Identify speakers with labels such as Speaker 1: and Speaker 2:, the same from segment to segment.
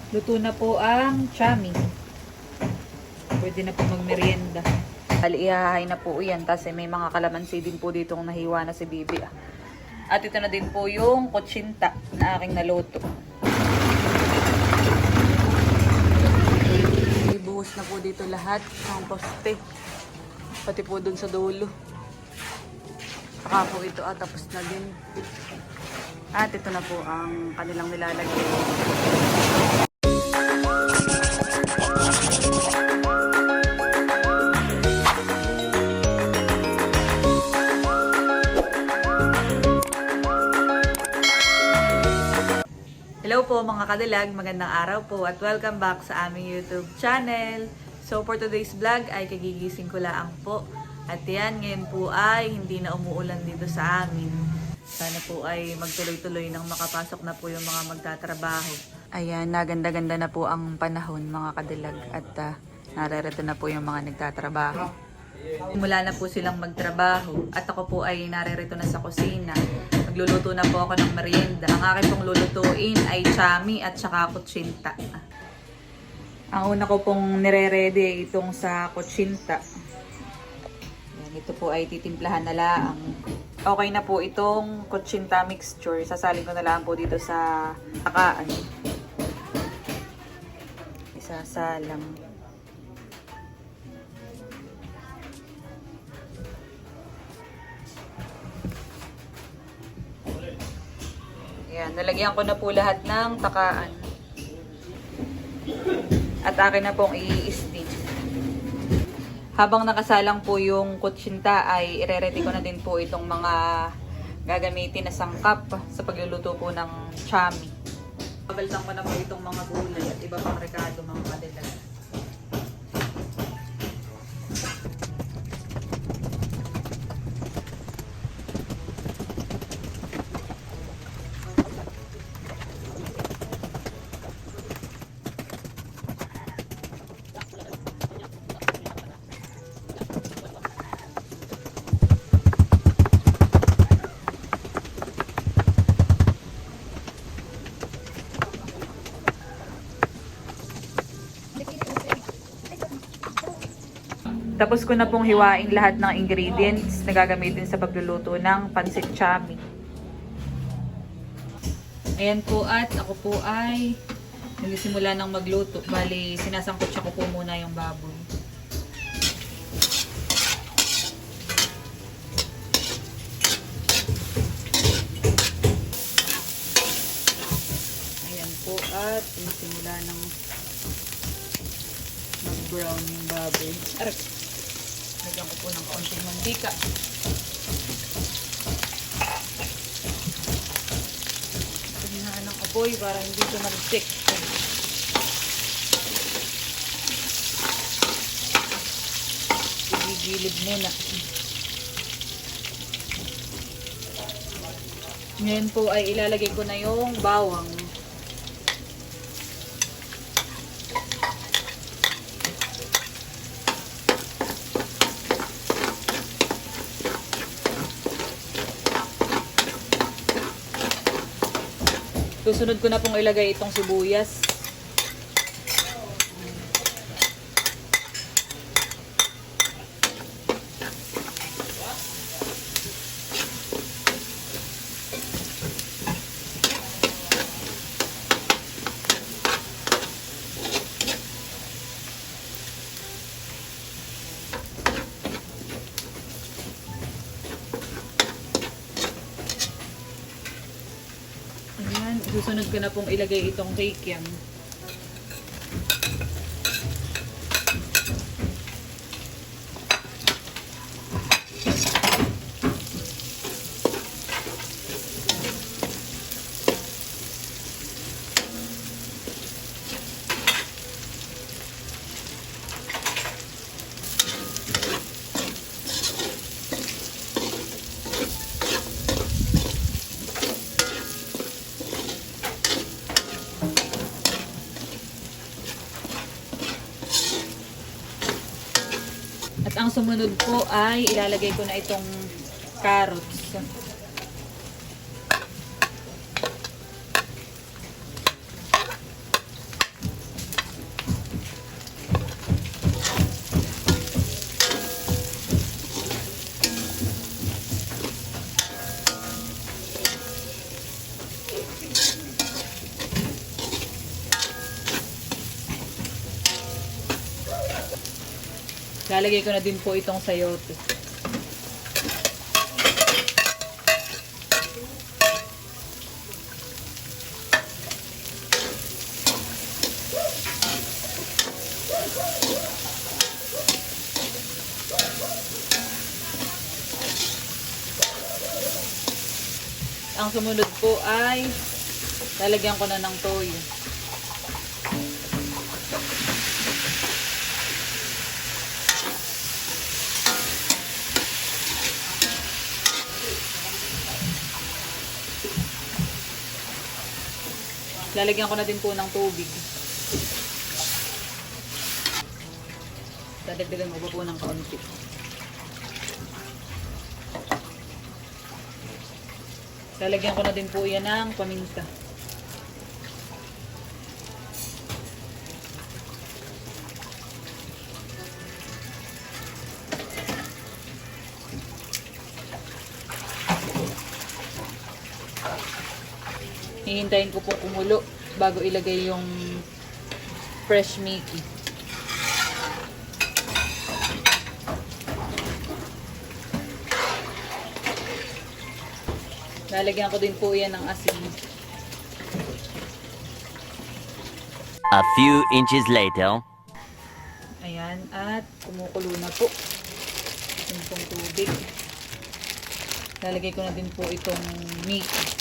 Speaker 1: Luto na po ang chami. Pwede na po magmerienda. Ihahay na po yan kasi may mga kalamansi din po ditong nahiwa na si Bibi. At ito na din po yung kutsinta na aking naluto. Ibuhos na po dito lahat ng poste. Pati po dun sa dulo. Saka po ito tapos na din. At ito na po ang kanilang nilalagay. Hello po mga kadilag, magandang araw po at welcome back sa aming YouTube channel. So for today's vlog ay kagigising ko lang po. At yan, ngayon po ay hindi na umuulan dito sa amin. Sana po ay magtuloy-tuloy nang makapasok na po yung mga magtatrabaho. Ayan, naganda-ganda na po ang panahon mga kadilag at narerito na po yung mga nagtatrabaho. Simula na po silang magtrabaho at ako po ay narerito na sa kusina. Magluluto na po ako ng merienda. Ang aking pong lulutuin ay chami at saka kutsinta. Ang una ko pong nire-ready ay itong sa kutsinta. Ito po ay titimplahan na lang. Okay na po itong kutsinta mixture. Sasalin ko na lang po dito sa takaan. Isasalang. Ayan, nalagyan ko na po lahat ng takaan. At akin na pong i-steam. Habang nakasalang po yung kutsinta ay ire-ready ko na din po itong mga gagamitin na sangkap sa pagluluto po ng chami. Babaltan ko na po itong mga gulay at iba pang rekado mga kadilag. Tapos ko na pong hiwain lahat ng ingredients na gagamitin sa pagluluto ng pansit chami. Ayan po at ako po ay nagsimula ng magluto. Bali, sinasangkot siya ko po muna yung baboy. Ayan po at nagsimula ng mag-brown yung baboy. Aray! Lagyan ko po ng kaunting mantika. Paghinaan ng apoy para hindi ito mag-stick. Igigilid muna. Ngayon po ay ilalagay ko na yung bawang. Susunod ko na pong ilagay itong sibuyas. Susunod ko na pong ilagay itong kikiam. Ang sumunod po ay ilalagay ko na itong carrots. Lalagay ko na din po itong sayote. Ang sumunod po ay lalagyan ko na ng toyo. Lalagyan ko na din po ng tubig. Dadagdagan ko pa po ng kaunti. Lalagyan ko na din po yan ng paminta. Hihintayin ko po kumulo bago ilagay yung fresh Mickey. Lalagyan ko din po yan ng asin.
Speaker 2: A few inches later.
Speaker 1: Ayan, at kumukulo na po yung pong tubig. Lalagay ko na din po itong Mickey.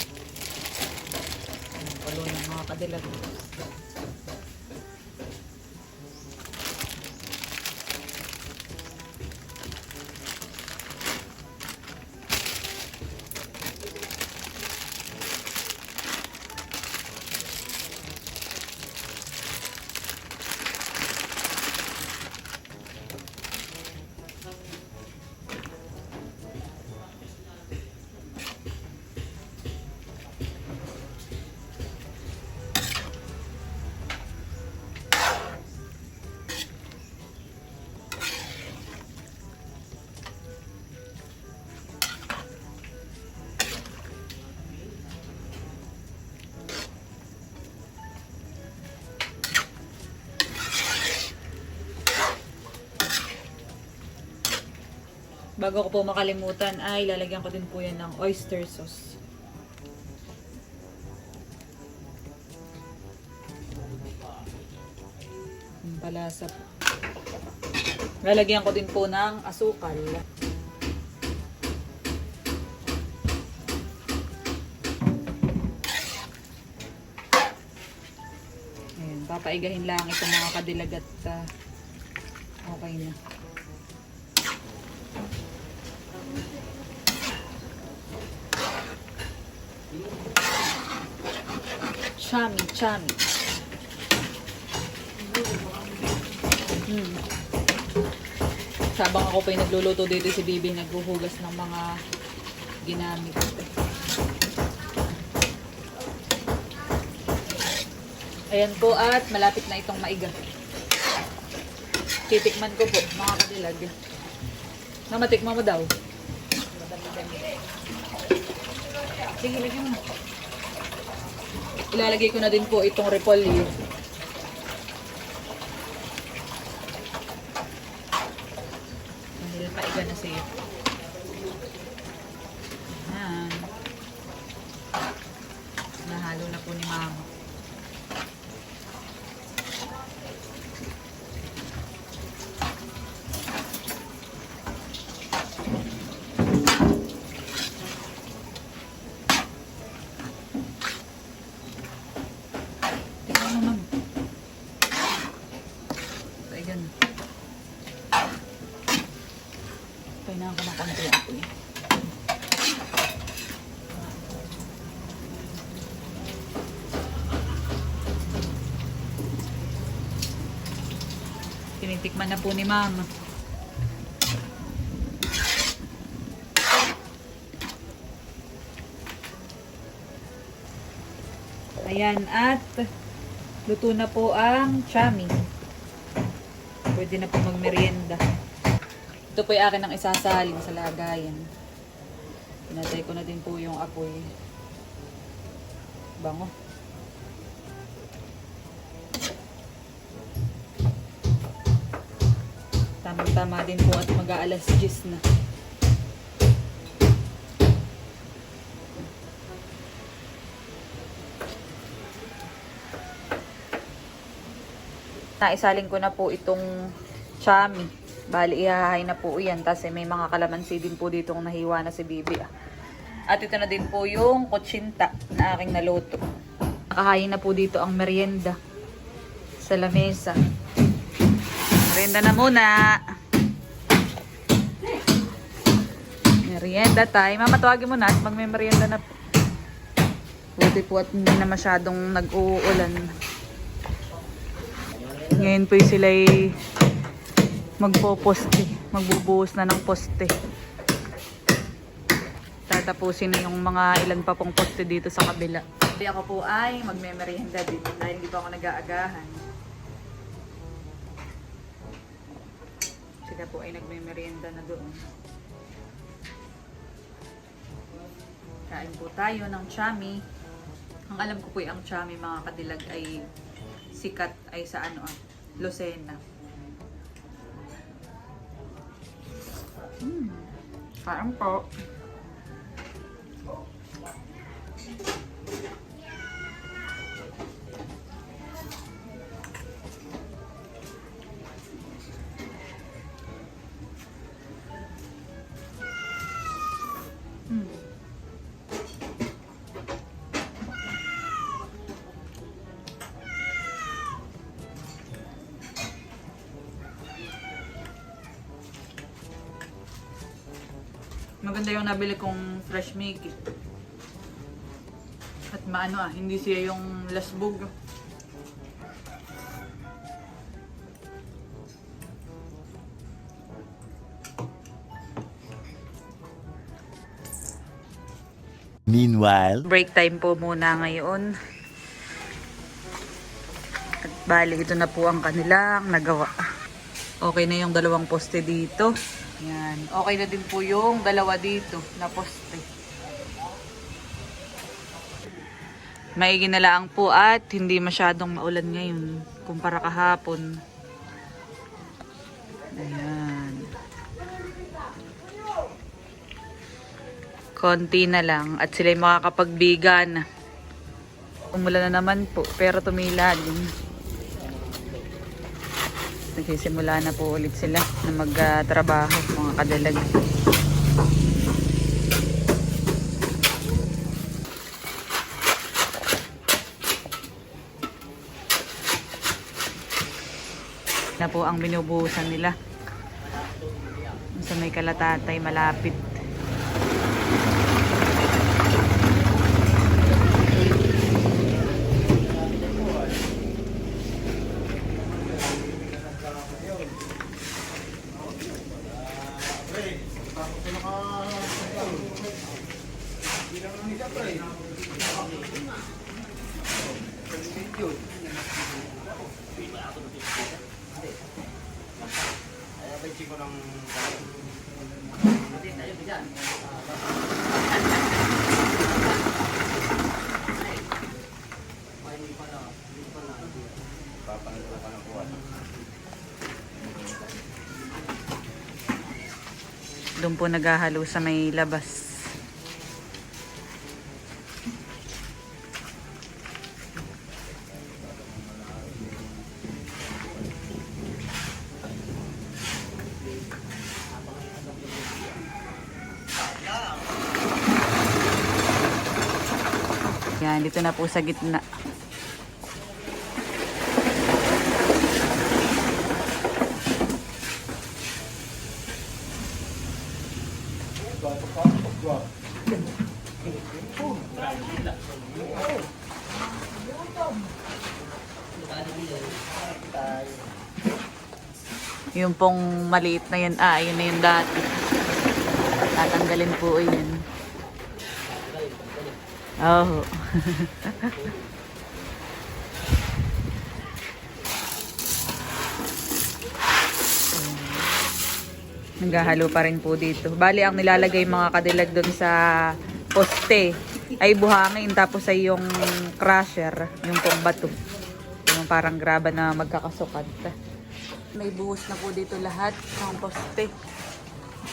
Speaker 1: Kulo ng mga kadilag. Bago ko po makalimutan ay lalagyan ko din po yan ng oyster sauce. Yung palasa po. Lalagyan ko din po ng asukal. Ayan, papaigahin lang itong mga kadilag at okay na. Chami, chami. Sabang ako pa yung nagluluto dito, si Bibi naghuhugas ng mga ginamit. Ayan po, at malapit na itong maiga. Titikman ko po, mga kadilag. Na matikman mo daw. Sige, lagyan mo. Ilalagay ko na din po itong repolyo. Dahil paiga na siya. Ayan. Nahalo na po ni Mama. Kailangan ko ng konti ako eh. Tinitikman na po ni Mama. Ayan, at luto na po ang chami. Pwede na po magmerienda. Ito po yung akin ang isasalin sa lagayan. Pinatay ko na din po yung apoy. Bango. Tamang Tama-tama din po at mag-aalas 10 na. Naisalin ko na po itong chami. Bali, ihahay na po yan. Kasi may mga kalamansi din po ditong nahiwa na si Bibi. At ito na din po yung kutsinta na aking naluto. Nakahayin na po dito ang merienda sa lamesa. Merienda na muna. Merienda time. Mama, tawagin mo na at magme-merienda na po. Buti po at hindi na masyadong nag-uulan. Ngayon po sila'y magpo-poste. Magbubuhos na ng poste. Tatapusin na yung mga ilan pa pong poste dito sa kabila. Hindi ako po ay magme-merienda din dahil hindi pa ako nag-aagahan. Sila po ay nagme-merienda na doon. Kain po tayo ng chami. Ang alam ko po ang chami mga kadilag ay sikat ay sa Lucena. Parang po. Maganda yung nabili kong fresh Mickey. At maano hindi siya yung lasbog.
Speaker 2: Meanwhile,
Speaker 1: Break time po muna ngayon. At bali, ito na po ang kanilang nagawa. Okay na yung dalawang poste dito. Yan. Okay na din po yung dalawa dito na poste. Maigi na lang po at hindi masyadong maulan ngayon kumpara kahapon. Ayan. Konti na lang at sila'y makakapagbiga na. Umulan na naman po pero tumila din. Nagsisimula na po ulit sila na magtrabaho, mga kadalag. Na po ang binubuhusan nila. Sa may Kalatatay, malapit. Doon po naghahalo sa may labas. Yan, dito na po sa gitna. Yung pong maliit na yan, yun na yung dati. Tatanggalin po yun. Oh. Naghahalo pa rin po dito. Bali, ang nilalagay mga kadilag doon sa poste ay buhangin, tapos ay yung crusher, yung pong bato. Yung parang graba na magkakasukat. May buhos na po dito lahat ng poste.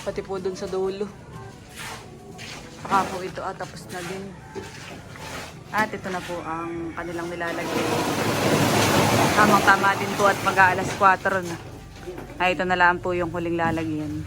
Speaker 1: Pati po dun sa dulo. Saka po ito tapos na din. At ito na po ang kanilang nilalagay. Tamang-tama din po at mag-aalas 4 na. Ay, ito na lang po yung huling lalagyan.